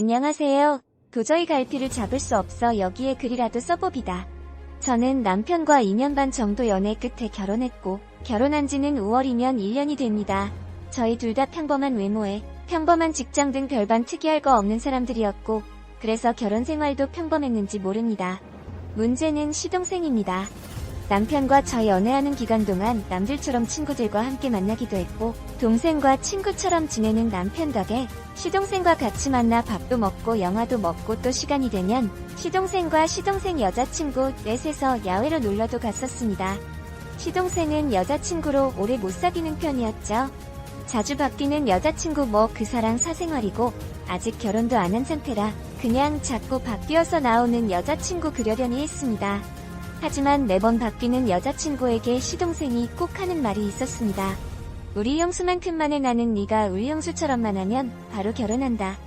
안녕하세요. 도저히 갈피를 잡을 수 없어 여기에 글이라도 써봅니다. 저는 남편과 2년 반 정도 연애 끝에 결혼했고 결혼한 지는 5월이면 1년이 됩니다. 저희 둘 다 평범한 외모에 평범한 직장 등 별반 특이할 거 없는 사람들이었고 그래서 결혼 생활도 평범했는지 모릅니다. 문제는 시동생입니다. 남편과 저 연애하는 기간 동안 남들처럼 친구들과 함께 만나기도 했고 동생과 친구처럼 지내는 남편 덕에 시동생과 같이 만나 밥도 먹고 영화도 먹고 또 시간이 되면 시동생과 시동생 여자친구 넷에서 야외로 놀러도 갔었습니다. 시동생은 여자친구로 오래 못 사귀는 편이었죠. 자주 바뀌는 여자친구 뭐 그 사랑 사생활이고 아직 결혼도 안 한 상태라 그냥 자꾸 바뀌어서 나오는 여자친구 그려려니 했습니다. 하지만 매번 바뀌는 여자친구에게 시동생이 꼭 하는 말이 있었습니다. 우리 형수만큼만에 나는 네가 우리 형수처럼만 하면 바로 결혼한다.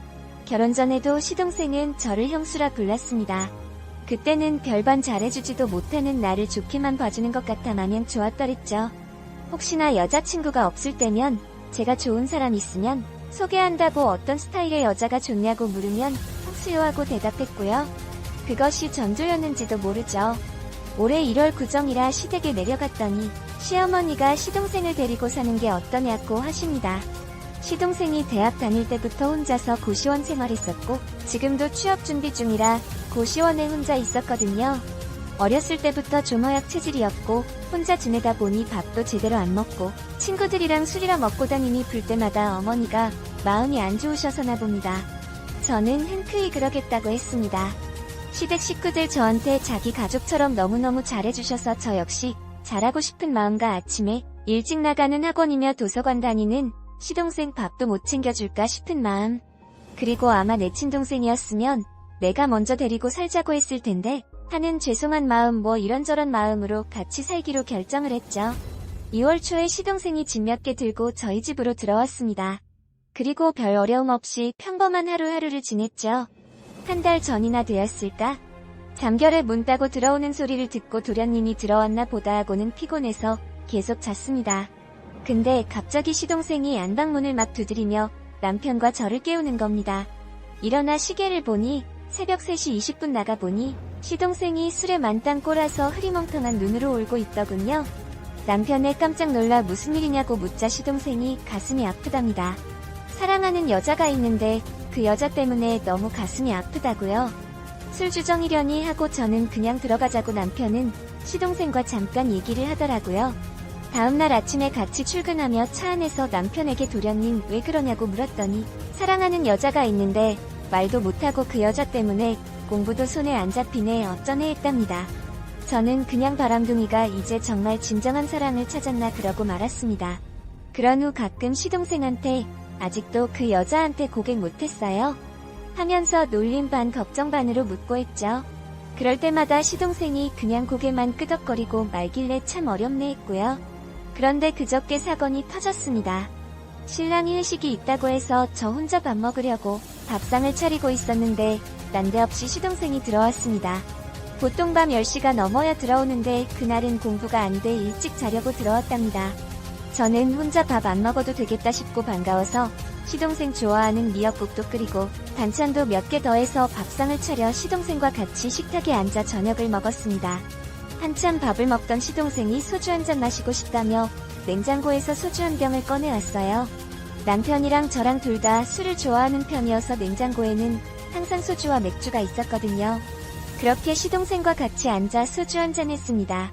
결혼 전에도 시동생은 저를 형수라 불렀습니다. 그때는 별반 잘해주지도 못하는 나를 좋게만 봐주는 것 같아 마냥 좋았더랬죠. 혹시나 여자친구가 없을 때면 제가 좋은 사람 있으면 소개한다고 어떤 스타일의 여자가 좋냐고 물으면 형수요 하고 대답했고요. 그것이 전조였는지도 모르죠. 올해 1월 구정이라 시댁에 내려갔더니 시어머니가 시동생을 데리고 사는 게 어떠냐고 하십니다. 시동생이 대학 다닐 때부터 혼자서 고시원 생활했었고 지금도 취업 준비 중이라 고시원에 혼자 있었거든요. 어렸을 때부터 조모약 체질이었고 혼자 지내다 보니 밥도 제대로 안 먹고 친구들이랑 술이라 먹고 다니니 불 때마다 어머니가 마음이 안 좋으셔서나 봅니다. 저는 흔쾌히 그러겠다고 했습니다. 시댁 식구들 저한테 자기 가족처럼 너무너무 잘해주셔서 저 역시 잘하고 싶은 마음과 아침에 일찍 나가는 학원이며 도서관 다니는 시동생 밥도 못 챙겨줄까 싶은 마음. 그리고 아마 내 친동생이었으면 내가 먼저 데리고 살자고 했을 텐데 하는 죄송한 마음 뭐 이런저런 마음으로 같이 살기로 결정을 했죠. 2월 초에 시동생이 짐 몇 개 들고 저희 집으로 들어왔습니다. 그리고 별 어려움 없이 평범한 하루하루를 지냈죠. 한 달 전이나 되었을까? 잠결에 문 따고 들어오는 소리를 듣고 도련님이 들어왔나 보다 하고는 피곤해서 계속 잤습니다. 근데 갑자기 시동생이 안방문을 막 두드리며 남편과 저를 깨우는 겁니다. 일어나 시계를 보니 새벽 3시 20분 나가보니 시동생이 술에 만땅 꼴아서 흐리멍텅한 눈으로 울고 있더군요. 남편에 깜짝 놀라 무슨 일이냐고 묻자 시동생이 가슴이 아프답니다. 사랑하는 여자가 있는데 그 여자 때문에 너무 가슴이 아프다고요. 술 주정이려니 하고 저는 그냥 들어가자고 남편은 시동생과 잠깐 얘기를 하더라고요. 다음날 아침에 같이 출근하며 차 안에서 남편에게 도련님 왜 그러냐고 물었더니 사랑하는 여자가 있는데 말도 못하고 그 여자 때문에 공부도 손에 안 잡히네 어쩌네 했답니다. 저는 그냥 바람둥이가 이제 정말 진정한 사랑을 찾았나 그러고 말았습니다. 그런 후 가끔 시동생한테 아직도 그 여자한테 고백 못했어요? 하면서 놀림 반 걱정 반으로 묻고 했죠. 그럴 때마다 시동생이 그냥 고개만 끄덕거리고 말길래 참 어렵네 했고요. 그런데 그저께 사건이 터졌습니다. 신랑이 회식이 있다고 해서 저 혼자 밥 먹으려고 밥상을 차리고 있었는데 난데없이 시동생이 들어왔습니다. 보통 밤 10시가 넘어야 들어오는데 그날은 공부가 안 돼 일찍 자려고 들어왔답니다. 저는 혼자 밥 안 먹어도 되겠다 싶고 반가워서 시동생 좋아하는 미역국도 끓이고 반찬도 몇 개 더해서 밥상을 차려 시동생과 같이 식탁에 앉아 저녁을 먹었습니다. 한참 밥을 먹던 시동생이 소주 한 잔 마시고 싶다며 냉장고에서 소주 한 병을 꺼내왔어요. 남편이랑 저랑 둘 다 술을 좋아하는 편이어서 냉장고에는 항상 소주와 맥주가 있었거든요. 그렇게 시동생과 같이 앉아 소주 한 잔 했습니다.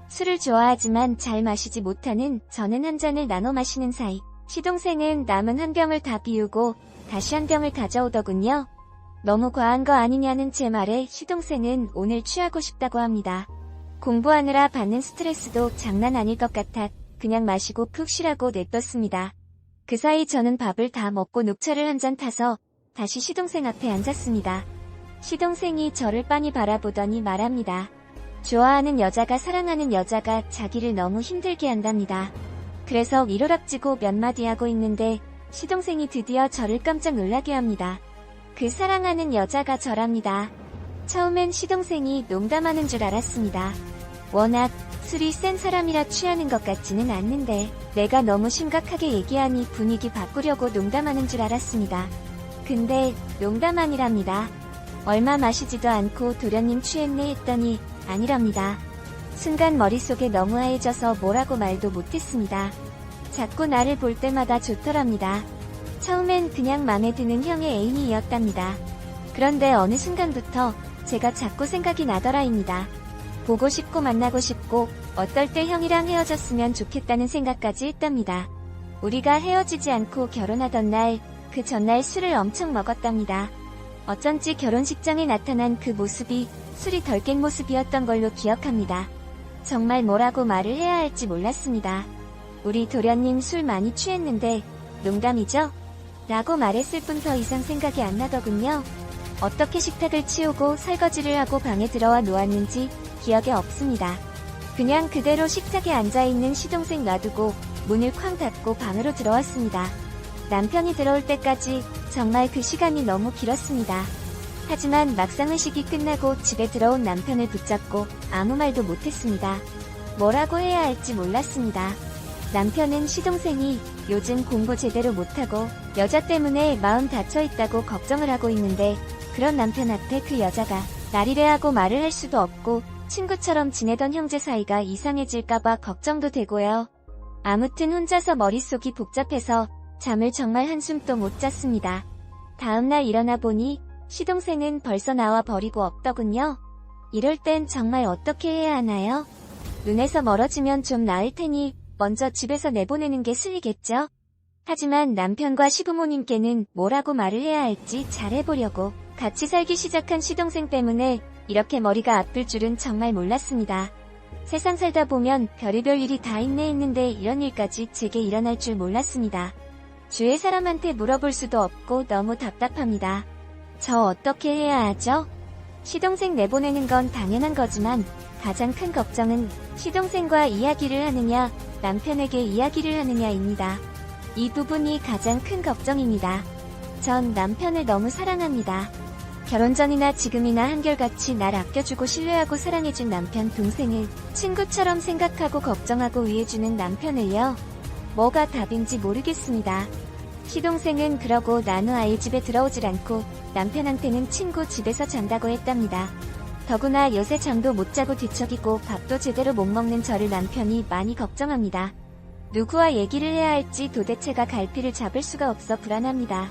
술을 좋아하지만 잘 마시지 못하는 저는 한 잔을 나눠 마시는 사이 시동생은 남은 한 병을 다 비우고 다시 한 병을 가져오더군요. 너무 과한 거 아니냐는 제 말에 시동생은 오늘 취하고 싶다고 합니다. 공부하느라 받는 스트레스도 장난 아닐 것 같아 그냥 마시고 푹 쉬라고 냅뒀습니다. 그 사이 저는 밥을 다 먹고 녹차를 한 잔 타서 다시 시동생 앞에 앉았습니다. 시동생이 저를 빤히 바라보더니 말합니다. 좋아하는 여자가 사랑하는 여자가 자기를 너무 힘들게 한답니다. 그래서 위로락지고 몇 마디 하고 있는데 시동생이 드디어 저를 깜짝 놀라게 합니다. 그 사랑하는 여자가 저랍니다. 처음엔 시동생이 농담하는 줄 알았습니다. 워낙 술이 센 사람이라 취하는 것 같지는 않는데 내가 너무 심각하게 얘기하니 분위기 바꾸려고 농담하는 줄 알았습니다. 근데 농담 아니랍니다. 얼마 마시지도 않고 도련님 취했네 했더니 아니랍니다. 순간 머릿속에 너무 하얘져서 뭐라고 말도 못했습니다. 자꾸 나를 볼 때마다 좋더랍니다. 처음엔 그냥 맘에 드는 형의 애인이었답니다. 그런데 어느 순간부터 제가 자꾸 생각이 나더라입니다. 보고 싶고 만나고 싶고 어떨 때 형이랑 헤어졌으면 좋겠다는 생각까지 했답니다. 우리가 헤어지지 않고 결혼하던 날, 그 전날 술을 엄청 먹었답니다. 어쩐지 결혼식장에 나타난 그 모습이 술이 덜 깬 모습이었던 걸로 기억합니다. 정말 뭐라고 말을 해야 할지 몰랐습니다. 우리 도련님 술 많이 취했는데 농담이죠? 라고 말했을 뿐 더 이상 생각이 안 나더군요. 어떻게 식탁을 치우고 설거지를 하고 방에 들어와 놓았는지 기억에 없습니다. 그냥 그대로 식탁에 앉아있는 시동생 놔두고 문을 쾅 닫고 방으로 들어왔습니다. 남편이 들어올 때까지 정말 그 시간이 너무 길었습니다. 하지만 막상 회식이 끝나고 집에 들어온 남편을 붙잡고 아무 말도 못했습니다. 뭐라고 해야 할지 몰랐습니다. 남편은 시동생이 요즘 공부 제대로 못하고 여자 때문에 마음 닫혀있다고 걱정을 하고 있는데 그런 남편 앞에 그 여자가 나리래하고 말을 할 수도 없고 친구처럼 지내던 형제 사이가 이상해질까봐 걱정도 되고요. 아무튼 혼자서 머릿속이 복잡해서 잠을 정말 한숨도 못 잤습니다. 다음날 일어나 보니 시동생은 벌써 나와 버리고 없더군요. 이럴 땐 정말 어떻게 해야 하나요? 눈에서 멀어지면 좀 나을 테니 먼저 집에서 내보내는 게 슬리겠죠? 하지만 남편과 시부모님께는 뭐라고 말을 해야 할지 잘해보려고 같이 살기 시작한 시동생 때문에 이렇게 머리가 아플 줄은 정말 몰랐습니다. 세상 살다 보면 별의별 일이 다 있네 했는데 이런 일까지 제게 일어날 줄 몰랐습니다. 주위 사람한테 물어볼 수도 없고 너무 답답합니다. 저 어떻게 해야 하죠? 시동생 내보내는 건 당연한 거지만 가장 큰 걱정은 시동생과 이야기를 하느냐, 남편에게 이야기를 하느냐입니다. 이 부분이 가장 큰 걱정입니다. 전 남편을 너무 사랑합니다. 결혼 전이나 지금이나 한결같이 날 아껴주고 신뢰하고 사랑해준 남편 동생을 친구처럼 생각하고 걱정하고 위해주는 남편을요. 뭐가 답인지 모르겠습니다. 시동생은 그러고 난 후 아이 집에 들어오질 않고 남편한테는 친구 집에서 잔다고 했답니다. 더구나 요새 잠도 못 자고 뒤척이고 밥도 제대로 못 먹는 저를 남편이 많이 걱정합니다. 누구와 얘기를 해야 할지 도대체가 갈피를 잡을 수가 없어 불안합니다.